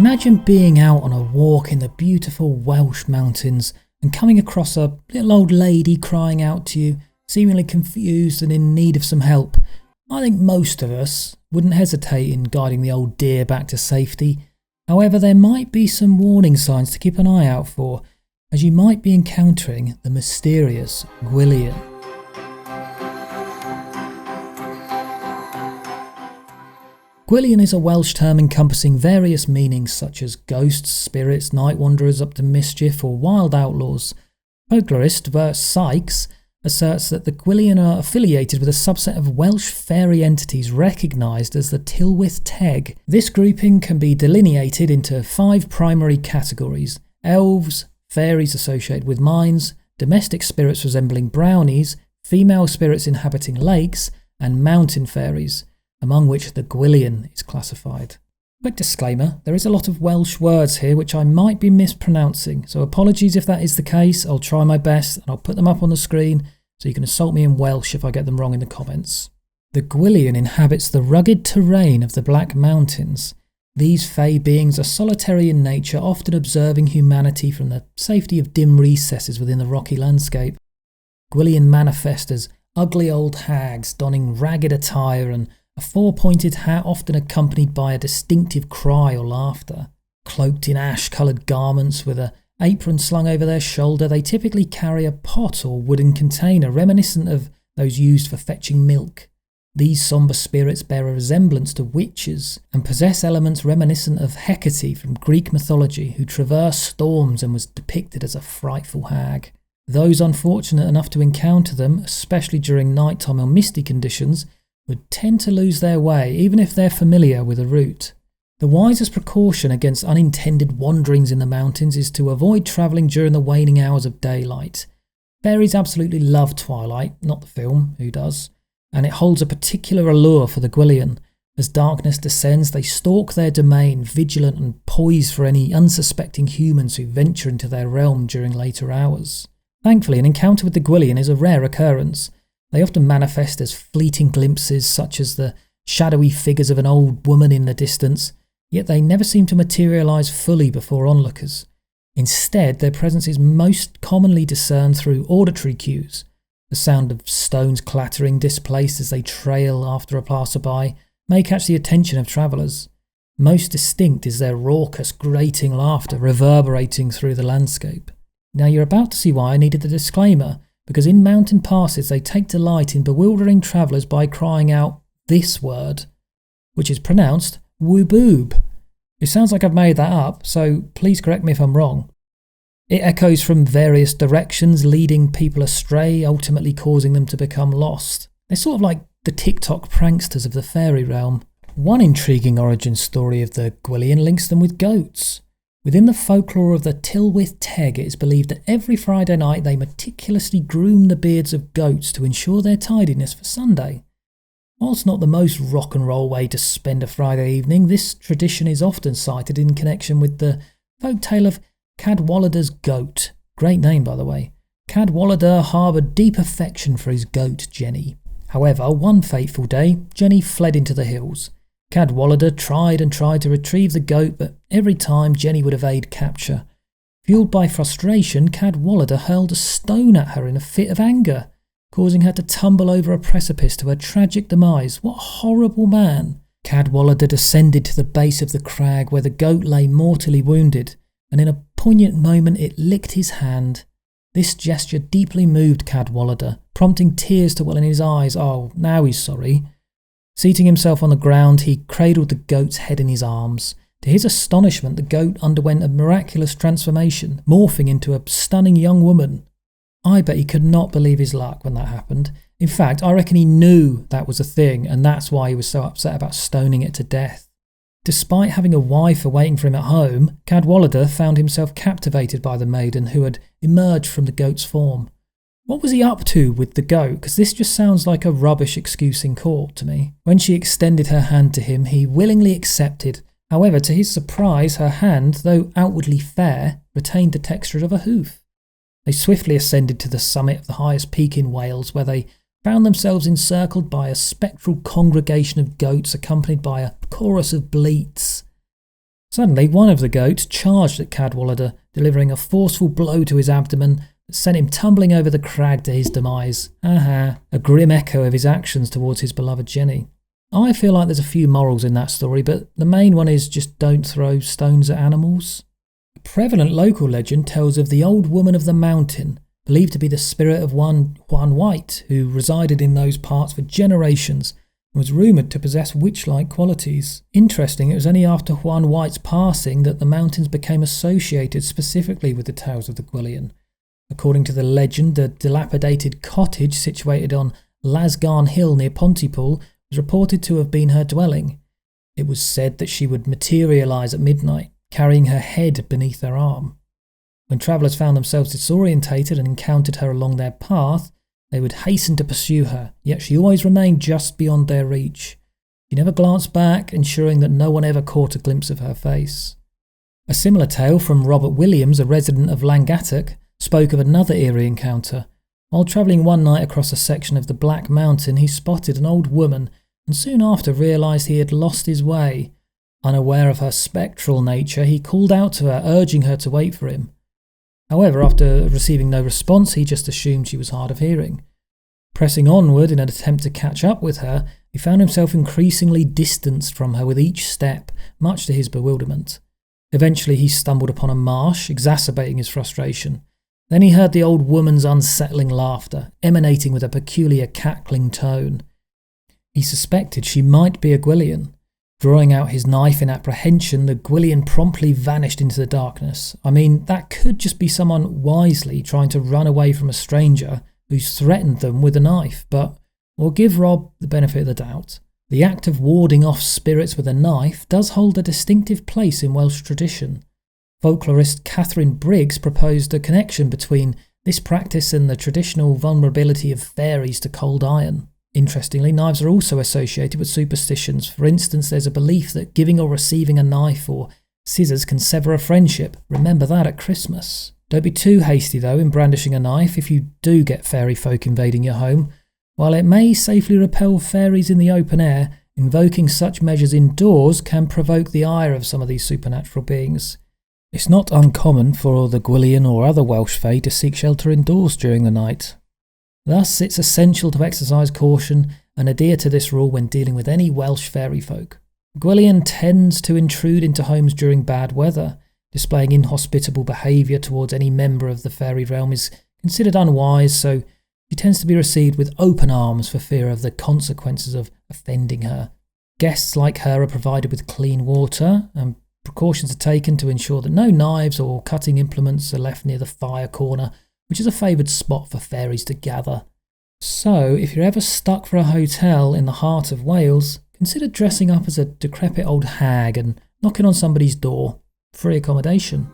Imagine being out on a walk in the beautiful Welsh mountains and coming across a little old lady crying out to you, seemingly confused and in need of some help. I think most of us wouldn't hesitate in guiding the old dear back to safety. However, there might be some warning signs to keep an eye out for, as you might be encountering the mysterious Gwyllion. Gwyllion is a Welsh term encompassing various meanings such as ghosts, spirits, night wanderers up to mischief, or wild outlaws. Folklorist Bert Sykes asserts that the Gwyllion are affiliated with a subset of Welsh fairy entities recognised as the Tylwyth Teg. This grouping can be delineated into 5 primary categories: elves, fairies associated with mines, domestic spirits resembling brownies, female spirits inhabiting lakes, and mountain fairies, among which the Gwyllion is classified. Quick disclaimer, there is a lot of Welsh words here which I might be mispronouncing, so apologies if that is the case. I'll try my best and I'll put them up on the screen so you can assault me in Welsh if I get them wrong in the comments. The Gwyllion inhabits the rugged terrain of the Black Mountains. These fey beings are solitary in nature, often observing humanity from the safety of dim recesses within the rocky landscape. Gwyllion manifest as ugly old hags donning ragged attire and a 4-pointed hat, often accompanied by a distinctive cry or laughter. Cloaked in ash-coloured garments with an apron slung over their shoulder, they typically carry a pot or wooden container reminiscent of those used for fetching milk. These sombre spirits bear a resemblance to witches and possess elements reminiscent of Hecate from Greek mythology, who traversed storms and was depicted as a frightful hag. Those unfortunate enough to encounter them, especially during nighttime or misty conditions, would tend to lose their way, even if they're familiar with a route. The wisest precaution against unintended wanderings in the mountains is to avoid travelling during the waning hours of daylight. Fairies absolutely love twilight, not the film, who does? And it holds a particular allure for the Gwyllion. As darkness descends, they stalk their domain, vigilant and poised for any unsuspecting humans who venture into their realm during later hours. Thankfully, an encounter with the Gwyllion is a rare occurrence. They often manifest as fleeting glimpses, such as the shadowy figures of an old woman in the distance, yet they never seem to materialise fully before onlookers. Instead, their presence is most commonly discerned through auditory cues. The sound of stones clattering displaced as they trail after a passerby may catch the attention of travellers. Most distinct is their raucous, grating laughter reverberating through the landscape. Now you're about to see why I needed the disclaimer, because in mountain passes they take delight in bewildering travellers by crying out this word, which is pronounced wooboob. It sounds like I've made that up, so please correct me if I'm wrong. It echoes from various directions, leading people astray, ultimately causing them to become lost. They're sort of like the TikTok pranksters of the fairy realm. One intriguing origin story of the Gwyllion links them with goats. Within the folklore of the Tylwyth Teg, it is believed that every Friday night they meticulously groom the beards of goats to ensure their tidiness for Sunday. Whilst not the most rock and roll way to spend a Friday evening, this tradition is often cited in connection with the folktale of Cadwallader's goat. Great name, by the way. Cadwallader harboured deep affection for his goat, Jenny. However, one fateful day, Jenny fled into the hills. Cadwallader tried and tried to retrieve the goat, but every time Jenny would evade capture. Fueled by frustration, Cadwallader hurled a stone at her in a fit of anger, causing her to tumble over a precipice to her tragic demise. What a horrible man! Cadwallader descended to the base of the crag where the goat lay mortally wounded, and in a poignant moment it licked his hand. This gesture deeply moved Cadwallader, prompting tears to well in his eyes. Oh, now he's sorry. Seating himself on the ground, he cradled the goat's head in his arms. To his astonishment, the goat underwent a miraculous transformation, morphing into a stunning young woman. I bet he could not believe his luck when that happened. In fact, I reckon he knew that was a thing, and that's why he was so upset about stoning it to death. Despite having a wife awaiting for him at home, Cadwallader found himself captivated by the maiden who had emerged from the goat's form. What was he up to with the goat? Because this just sounds like a rubbish excuse in court to me. When she extended her hand to him, he willingly accepted. However, to his surprise, her hand, though outwardly fair, retained the texture of a hoof. They swiftly ascended to the summit of the highest peak in Wales, where they found themselves encircled by a spectral congregation of goats accompanied by a chorus of bleats. Suddenly, one of the goats charged at Cadwallader, delivering a forceful blow to his abdomen that sent him tumbling over the crag to his demise. Aha, a grim echo of his actions towards his beloved Jenny. I feel like there's a few morals in that story, but the main one is just don't throw stones at animals. A prevalent local legend tells of the old woman of the mountain, believed to be the spirit of one Juan White, who resided in those parts for generations and was rumoured to possess witch-like qualities. Interesting, it was only after Juan White's passing that the mountains became associated specifically with the tales of the Gwyllion. According to the legend, the dilapidated cottage situated on Lasgarn Hill near Pontypool was reported to have been her dwelling. It was said that she would materialise at midnight, carrying her head beneath her arm. When travellers found themselves disorientated and encountered her along their path, they would hasten to pursue her, yet she always remained just beyond their reach. She never glanced back, ensuring that no one ever caught a glimpse of her face. A similar tale from Robert Williams, a resident of Langattock, spoke of another eerie encounter. While travelling one night across a section of the Black Mountain, he spotted an old woman and soon after realised he had lost his way. Unaware of her spectral nature, he called out to her, urging her to wait for him. However, after receiving no response, he just assumed she was hard of hearing. Pressing onward in an attempt to catch up with her, he found himself increasingly distanced from her with each step, much to his bewilderment. Eventually he stumbled upon a marsh, exacerbating his frustration. Then he heard the old woman's unsettling laughter, emanating with a peculiar cackling tone. He suspected she might be a Gwyllion. Drawing out his knife in apprehension, the Gwyllion promptly vanished into the darkness. I mean, that could just be someone wisely trying to run away from a stranger who's threatened them with a knife, but we'll give Rob the benefit of the doubt. The act of warding off spirits with a knife does hold a distinctive place in Welsh tradition. Folklorist Catherine Briggs proposed a connection between this practice and the traditional vulnerability of fairies to cold iron. Interestingly, knives are also associated with superstitions. For instance, there's a belief that giving or receiving a knife or scissors can sever a friendship. Remember that at Christmas. Don't be too hasty though in brandishing a knife if you do get fairy folk invading your home. While it may safely repel fairies in the open air, invoking such measures indoors can provoke the ire of some of these supernatural beings. It's not uncommon for the Gwyllion or other Welsh fae to seek shelter indoors during the night. Thus, it's essential to exercise caution and adhere to this rule when dealing with any Welsh fairy folk. Gwyllion tends to intrude into homes during bad weather. Displaying inhospitable behaviour towards any member of the fairy realm is considered unwise, so she tends to be received with open arms for fear of the consequences of offending her. Guests like her are provided with clean water, and precautions are taken to ensure that no knives or cutting implements are left near the fire corner, which is a favoured spot for fairies to gather. So, if you're ever stuck for a hotel in the heart of Wales, consider dressing up as a decrepit old hag and knocking on somebody's door. Free accommodation.